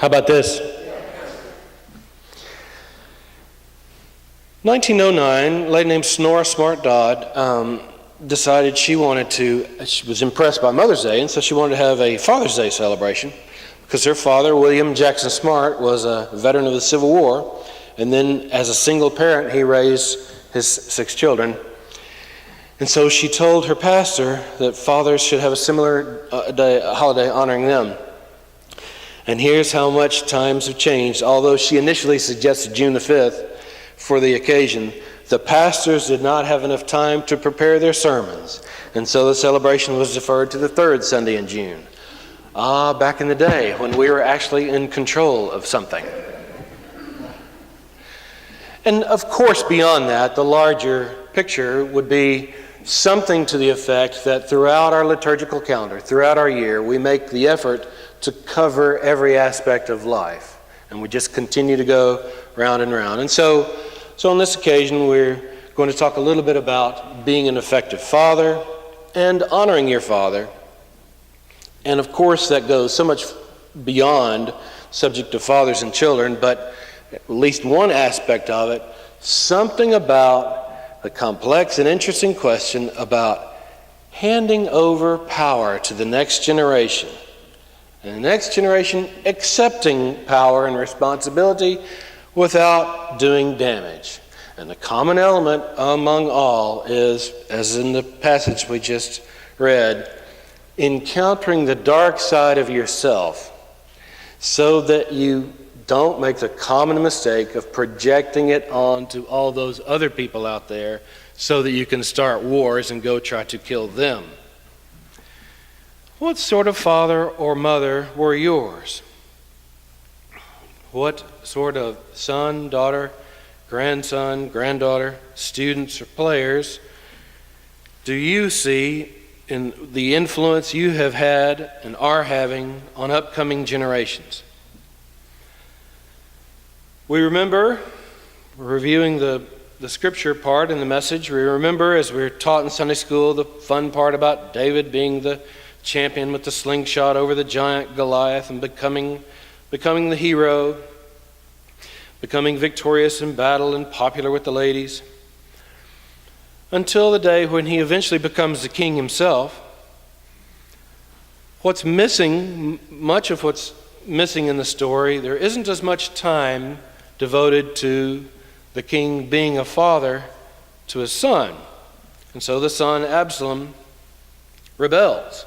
How about this? 1909, a lady named Sonora Smart Dodd decided she was impressed by Mother's Day, and so she wanted to have a Father's Day celebration because her father, William Jackson Smart, was a veteran of the Civil War, and then as a single parent, he raised his 6 children. And so she told her pastor that fathers should have a similar holiday honoring them. And here's how much times have changed. Although she initially suggested June the 5th for the occasion, the pastors did not have enough time to prepare their sermons. And so the celebration was deferred to the 3rd Sunday in June. Back in the day when we were actually in control of something. And of course, beyond that, the larger picture would be something to the effect that throughout our liturgical calendar, throughout our year, we make the effort to cover every aspect of life. And we just continue to go round and round. And so on this occasion, we're going to talk a little bit about being an effective father and honoring your father. And of course, that goes so much beyond subject of fathers and children, but at least one aspect of it, something about the complex and interesting question about handing over power to the next generation. And the next generation accepting power and responsibility without doing damage. And the common element among all is, as in the passage we just read, encountering the dark side of yourself so that you don't make the common mistake of projecting it onto all those other people out there so that you can start wars and go try to kill them. What sort of father or mother were yours? What sort of son, daughter, grandson, granddaughter, students, or players do you see in the influence you have had and are having on upcoming generations? We remember, reviewing the scripture part in the message, we remember as we were taught in Sunday school the fun part about David being the champion with the slingshot over the giant Goliath and becoming the hero, becoming victorious in battle and popular with the ladies, until the day when he eventually becomes the king himself. What's missing, much of what's missing in the story, there isn't as much time devoted to the king being a father to his son. And so the son, Absalom, rebels.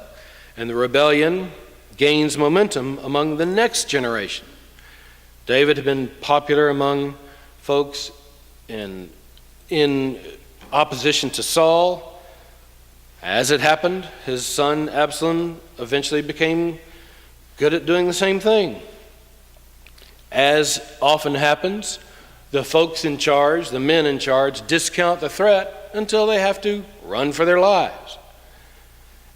And the rebellion gains momentum among the next generation. David had been popular among folks in opposition to Saul. As it happened, his son Absalom eventually became good at doing the same thing. As often happens, the folks in charge, the men in charge, discount the threat until they have to run for their lives.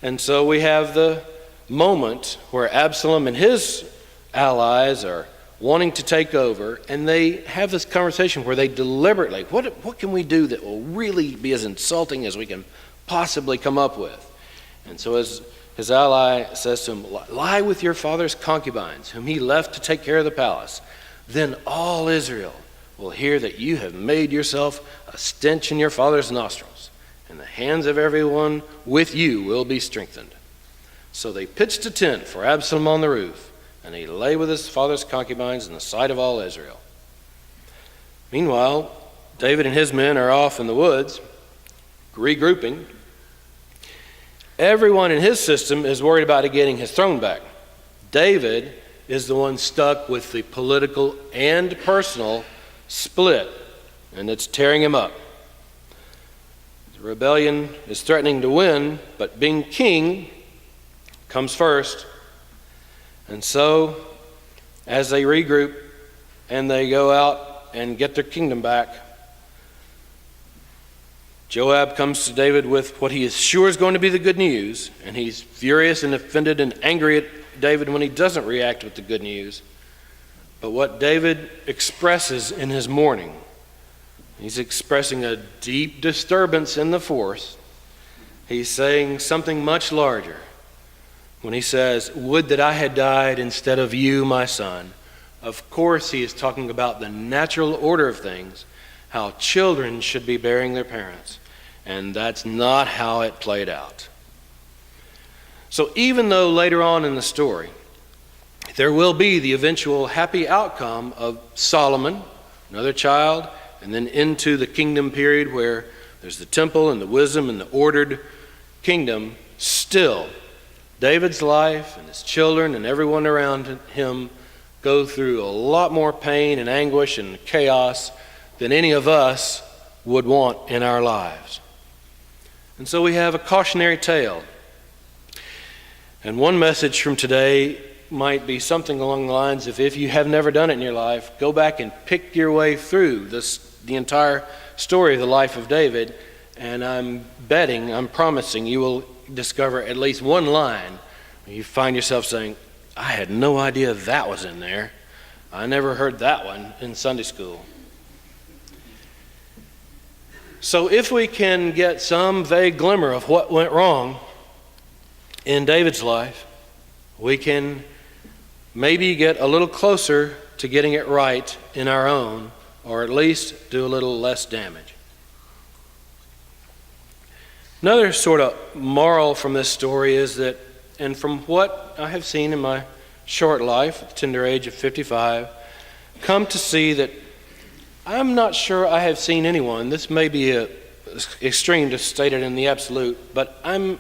And so we have the moment where Absalom and his allies are wanting to take over, and they have this conversation where they deliberately, what can we do that will really be as insulting as we can possibly come up with? And so as his ally says to him, lie with your father's concubines, whom he left to take care of the palace. Then all Israel will hear that you have made yourself a stench in your father's nostrils, and the hands of everyone with you will be strengthened. So they pitched a tent for Absalom on the roof, and he lay with his father's concubines in the sight of all Israel. Meanwhile, David and his men are off in the woods, regrouping. Everyone in his system is worried about getting his throne back. David is the one stuck with the political and personal split, and it's tearing him up. The rebellion is threatening to win, but being king comes first. And so, as they regroup and they go out and get their kingdom back, Joab comes to David with what he is sure is going to be the good news, and he's furious and offended and angry at David when he doesn't react with the good news. But what David expresses in his mourning, he's expressing a deep disturbance in the force. He's saying something much larger when he says, "Would that I had died instead of you, my son. Of course, he is talking about the natural order of things, how children should be bearing their parents. And that's not how it played out. So even though later on in the story, there will be the eventual happy outcome of Solomon, another child, and then into the kingdom period where there's the temple and the wisdom and the ordered kingdom, still, David's life and his children and everyone around him go through a lot more pain and anguish and chaos than any of us would want in our lives. And so we have a cautionary tale. And one message from today might be something along the lines of, if you have never done it in your life, go back and pick your way through the entire story of the life of David, and I'm promising you will discover at least one line where you find yourself saying, I had no idea that was in there. I never heard that one in Sunday school. So if we can get some vague glimmer of what went wrong in David's life, we can maybe get a little closer to getting it right in our own, or at least do a little less damage. Another sort of moral from this story is that, and from what I have seen in my short life, at the tender age of 55, come to see that I'm not sure I have seen anyone, this may be extreme to state it in the absolute, but I'm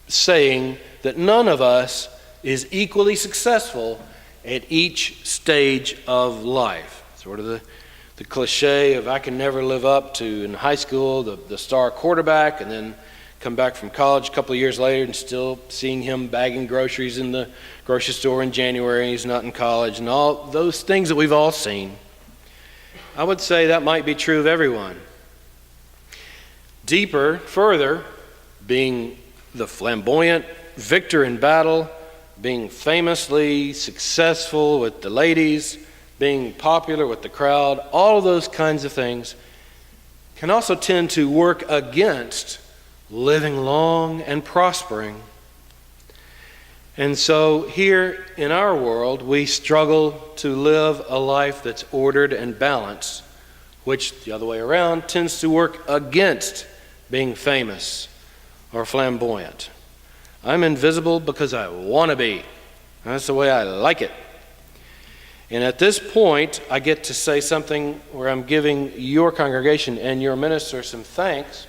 saying that none of us is equally successful at each stage of life. Sort of the cliche of I can never live up to, in high school, the star quarterback, and then come back from college a couple of years later and still seeing him bagging groceries in the grocery store in January, he's not in college, and all those things that we've all seen. I would say that might be true of everyone. Deeper, further, being the flamboyant victor in battle, being famously successful with the ladies, being popular with the crowd, all of those kinds of things can also tend to work against living long and prospering. And so here in our world, we struggle to live a life that's ordered and balanced, which the other way around tends to work against being famous or flamboyant. I'm invisible because I want to be. That's the way I like it. And at this point, I get to say something where I'm giving your congregation and your minister some thanks.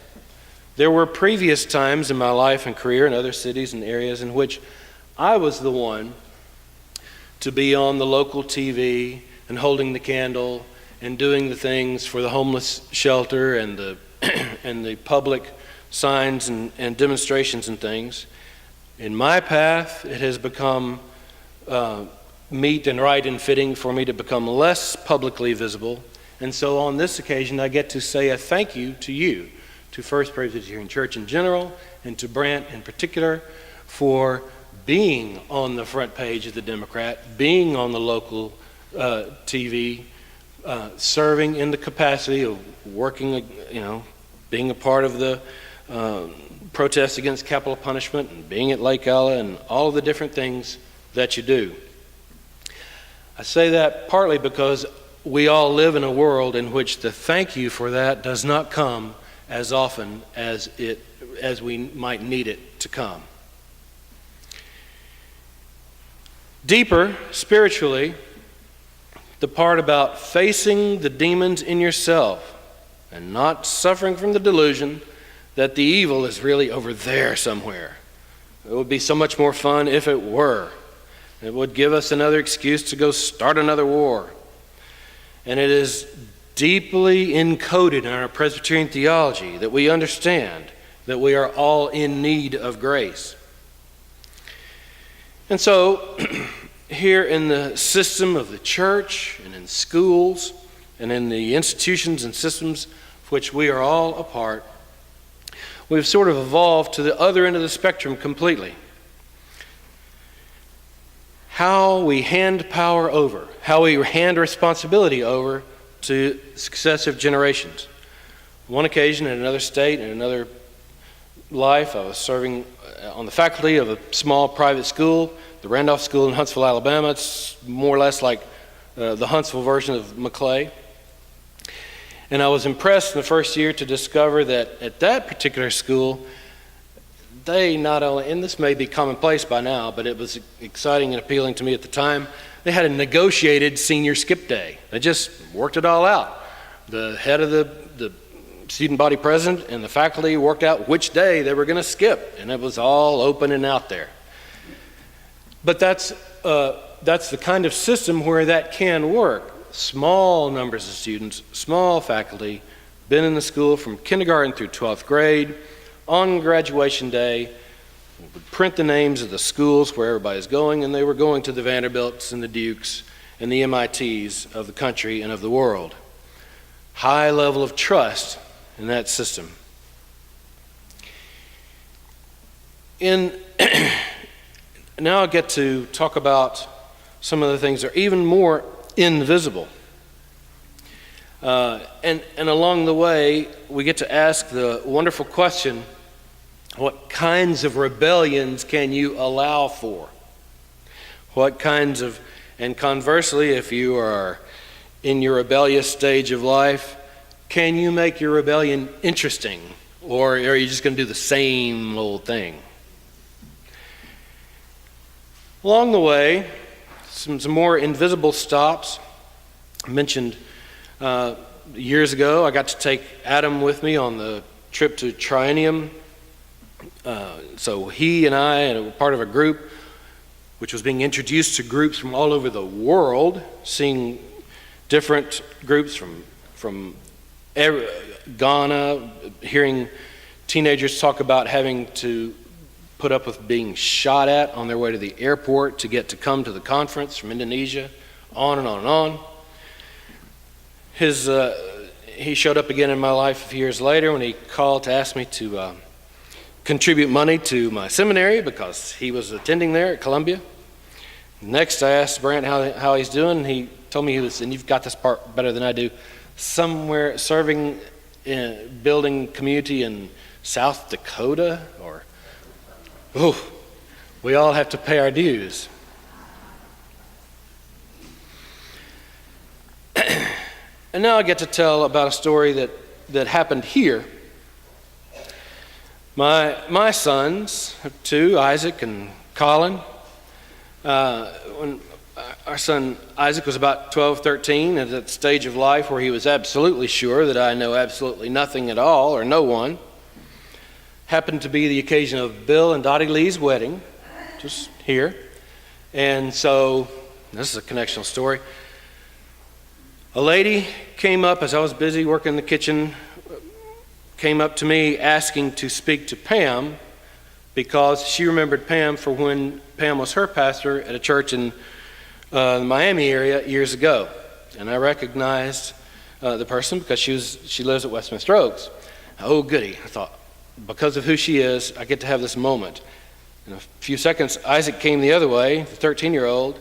There were previous times in my life and career in other cities and areas in which I was the one to be on the local TV and holding the candle and doing the things for the homeless shelter and the and the public signs and demonstrations and things. In my path, it has become meet and right and fitting for me to become less publicly visible. And so on this occasion, I get to say a thank you to you, to First Presbyterian Church in general, and to Brant in particular, for being on the front page of the Democrat, being on the local TV, serving in the capacity of working, being a part of the protest against capital punishment, and being at Lake Ella, and all of the different things that you do. I say that partly because we all live in a world in which the thank you for that does not come as often as we might need it to come. Deeper, spiritually, the part about facing the demons in yourself and not suffering from the delusion that the evil is really over there somewhere. It would be so much more fun if it were. It would give us another excuse to go start another war. And it is deeply encoded in our Presbyterian theology that we understand that we are all in need of grace. And so, here in the system of the church and in schools and in the institutions and systems of which we are all a part, we've sort of evolved to the other end of the spectrum completely. How we hand power over, how we hand responsibility over to successive generations. One occasion in another state, in another life, I was serving on the faculty of a small private school, the Randolph School in Huntsville, Alabama. It's more or less like the Huntsville version of Maclay. And I was impressed in the first year to discover that at that particular school, they not only, and this may be commonplace by now, but it was exciting and appealing to me at the time, they had a negotiated senior skip day. They just worked it all out. The head of the student body president and the faculty worked out which day they were going to skip, and it was all open and out there. But that's the kind of system where that can work. Small numbers of students, small faculty, been in the school from kindergarten through 12th grade. On graduation day, we would print the names of the schools where everybody's going, and they were going to the Vanderbilts and the Dukes and the MITs of the country and of the world. High level of trust in that system. Now I get to talk about some of the things that are even more invisible. And along the way, we get to ask the wonderful question, what kinds of rebellions can you allow for? What kinds of, and conversely, if you are in your rebellious stage of life, can you make your rebellion interesting? Or are you just going to do the same old thing? Along the way, some more invisible stops. I mentioned years ago, I got to take Adam with me on the trip to Triennium. So he and I, and were part of a group which was being introduced to groups from all over the world, seeing different groups from Ghana, hearing teenagers talk about having to put up with being shot at on their way to the airport to get to come to the conference, from Indonesia, on and on and on. He showed up again in my life a few years later when he called to ask me to contribute money to my seminary because he was attending there at Columbia. Next, I asked Brant how he's doing, and he told me he was, and you've got this part better than I do, somewhere serving in building community in South Dakota, or, we all have to pay our dues. And now I get to tell about a story that happened here. My sons, two, Isaac and Colin, when our son Isaac was about 12, 13, at that stage of life where he was absolutely sure that I know absolutely nothing at all or no one, happened to be the occasion of Bill and Dottie Lee's wedding, just here. And so, this is a connectional story. A lady came up as I was busy working in the kitchen, came up to me asking to speak to Pam because she remembered Pam for when Pam was her pastor at a church in the Miami area years ago. And I recognized the person because she lives at Westminster Oaks. Oh, goody. I thought, because of who she is, I get to have this moment. In a few seconds, Isaac came the other way, the 13-year-old,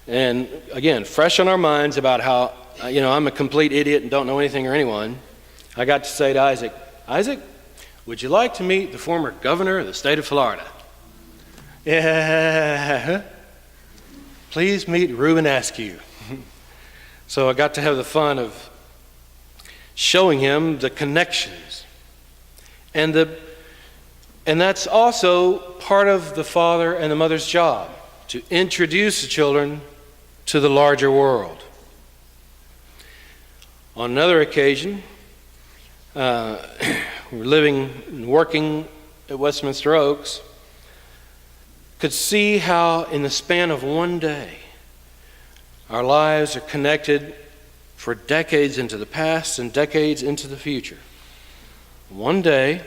and again, fresh on our minds about how, I'm a complete idiot and don't know anything or anyone. I got to say to Isaac, would you like to meet the former governor of the state of Florida? Yeah. Please meet Reuben Askew. So I got to have the fun of showing him the connections. And that's also part of the father and the mother's job, to introduce the children to the larger world. On another occasion, we were living and working at Westminster Oaks, could see how in the span of one day, our lives are connected for decades into the past and decades into the future. One day,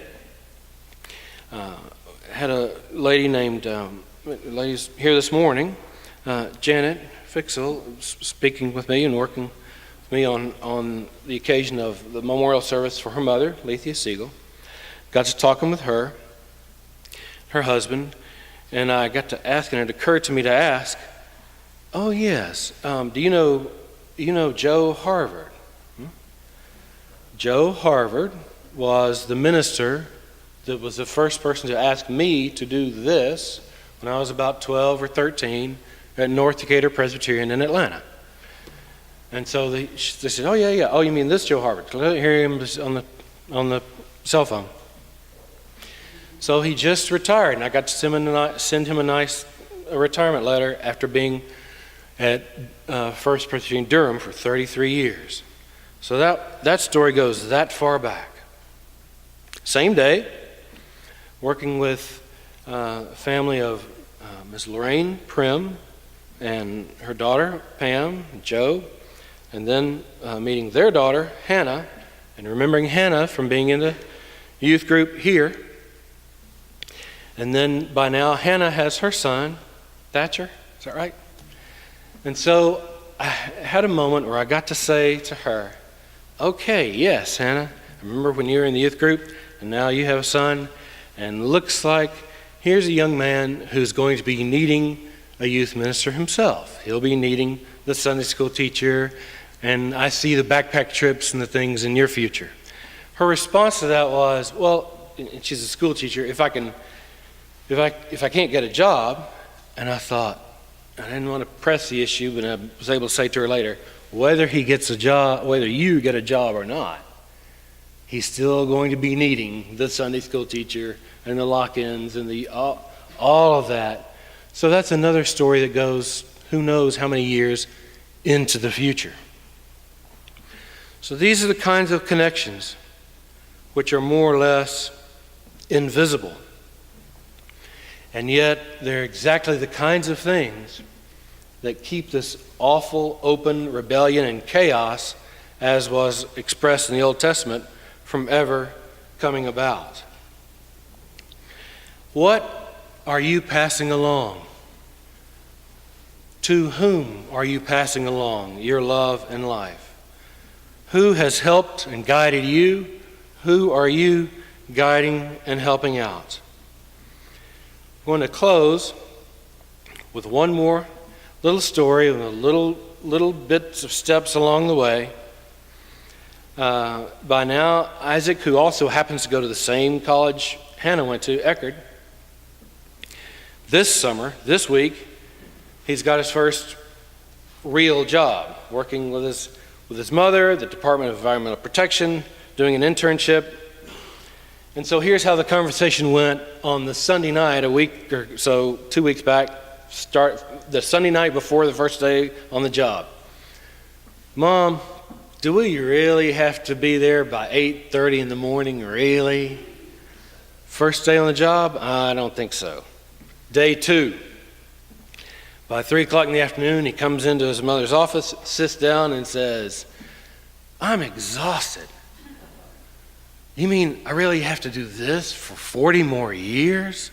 had a lady named, lady's here this morning, Janet Fixel, speaking with me and working with me on the occasion of the memorial service for her mother, Lethea Siegel. Got to talking with her husband, and I got to ask, and it occurred to me to ask, oh yes, do you know Joe Harvard? Joe Harvard was the minister that was the first person to ask me to do this when I was about 12 or 13 at North Decatur Presbyterian in Atlanta. And so they said, oh, yeah. Oh, you mean this Joe Harvard? I didn't hear him on the cell phone. So he just retired, and I got to send him a nice retirement letter after being at First Presbyterian Durham for 33 years. So that story goes that far back. Same day, working with a family of Ms. Lorraine Prim and her daughter Pam, Joe, and then meeting their daughter Hannah, and remembering Hannah from being in the youth group here. And then by now Hannah has her son, Thatcher, is that right? And so I had a moment where I got to say to her, okay, yes, Hannah, I remember when you were in the youth group, and now you have a son, and looks like here's a young man who's going to be needing a youth minister himself. He'll be needing the Sunday school teacher, and I see the backpack trips and the things in your future. Her response to that was, well, and she's a school teacher, if I can't get a job, and I thought, I didn't want to press the issue, but I was able to say to her later, whether he gets a job, whether you get a job or not, he's still going to be needing the Sunday school teacher and the lock-ins and all of that. So that's another story that goes who knows how many years into the future. So these are the kinds of connections which are more or less invisible. And yet they're exactly the kinds of things that keep this awful open rebellion and chaos, as was expressed in the Old Testament, from ever coming about. What are you passing along? To whom are you passing along your love and life? Who has helped and guided you? Who are you guiding and helping out? I'm going to close with one more little story and little bits of steps along the way. By now, Isaac, who also happens to go to the same college Hannah went to, Eckerd, this week, he's got his first real job, working with his mother, the Department of Environmental Protection, doing an internship. And so here's how the conversation went on the Sunday night, a week or so, 2 weeks back, the Sunday night before the first day on the job. Mom, do we really have to be there by 8:30 in the morning, really? First day on the job? I don't think so. Day 2. By 3 o'clock in the afternoon, he comes into his mother's office, sits down and says, I'm exhausted. You mean I really have to do this for 40 more years?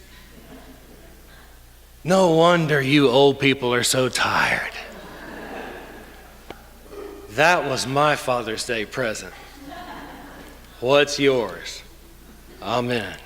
No wonder you old people are so tired. That was my Father's Day present. What's yours? Amen.